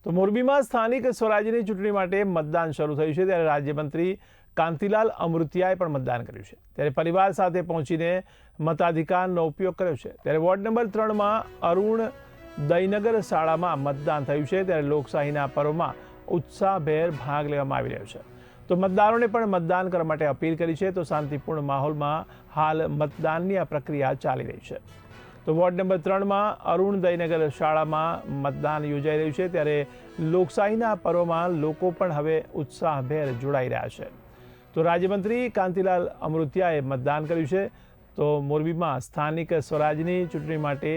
તો મોરબીમાં સ્થાનિક સ્વરાજ્યની ચૂંટણી માટે મતદાન શરૂ થયું છે ત્યારે રાજ્યમંત્રી કાંતિલાલ અમૃતિયાએ પણ મતદાન કર્યું છે ત્યારે પરિવાર સાથે પહોંચીને મતાધિકારનો ઉપયોગ કર્યો છે ત્યારે વોર્ડ નંબર 3માં અરુણ દયનગર શાળામાં મતદાન થયું છે ત્યારે લોકશાહીના પર્વમાં ઉત્સાહભેર ભાગ લેવામાં આવી રહ્યો છે તો મતદારોને પણ મતદાન કરવા માટે અપીલ કરી છે તો શાંતિપૂર્ણ માહોલમાં હાલ મતદાનની આ પ્રક્રિયા ચાલી રહી છે તો વોર્ડ નંબર 3માં અરુણ દયનગર શાળામાં મતદાન યોજાઈ રહ્યું છે ત્યારે લોકશાહીના પર્વમાં લોકો પણ હવે ઉત્સાહભેર જોડાઈ રહ્યા છે તો રાજ્યમંત્રી કાંતિલાલ અમૃતિયાએ મતદાન કર્યું છે તો મોરબીમાં સ્થાનિક સ્વરાજની ચૂંટણી માટે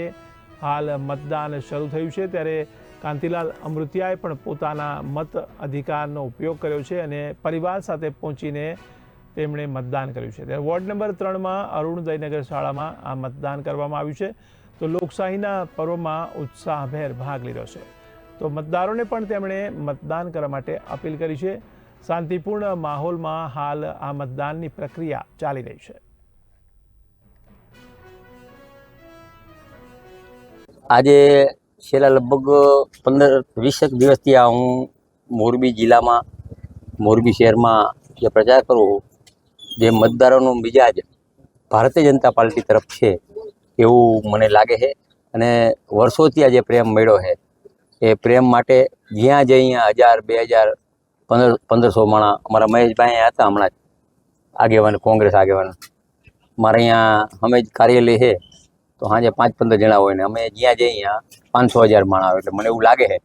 હાલ મતદાન શરૂ થયું છે ત્યારે કાંતિલાલ અમૃતિયાએ પણ પોતાના મત અધિકારનો ઉપયોગ કર્યો છે અને પરિવાર સાથે પહોંચીને તેમણે મતદાન કર્યું છે ત્યારે વોર્ડ નંબર 3માં અરુણ દયનગર શાળામાં આ મતદાન કરવામાં આવ્યું છે તો લોકશાહીના પર્વમાં ઉત્સાહભેર ભાગ લીધો છે તો મતદારોને પણ તેમણે મતદાન કરવા માટે અપીલ કરી છે શાંતિપૂર્ણ માહોલમાં હાલ આ મતદાનની પ્રક્રિયા ચાલી રહી છે આજે છેલ્લા લગભગ 15-20 દિવસથી હું મોરબી જિલ્લામાં મોરબી શહેરમાં જે પ્રચાર કરું જે મતદારોનો મિજાજ ભારતીય જનતા પાર્ટી તરફ છે એવું મને લાગે છે અને વર્ષોથી આ જે પ્રેમ મળ્યો છે એ પ્રેમ માટે જ્યાં જ અહીંયા 1000, 2000, 1500 માણસ અમારા મહેશભાઈ હતા હમણાં જ આગેવાન કોંગ્રેસ આગેવાન મારે અહીંયા અમે જ કાર્યાલય છે તો સાંજે 5-15 જણા હોય ને અમે જ્યાં જઈએ અહીંયા 500-1000 માણસ આવે એટલે મને એવું લાગે છે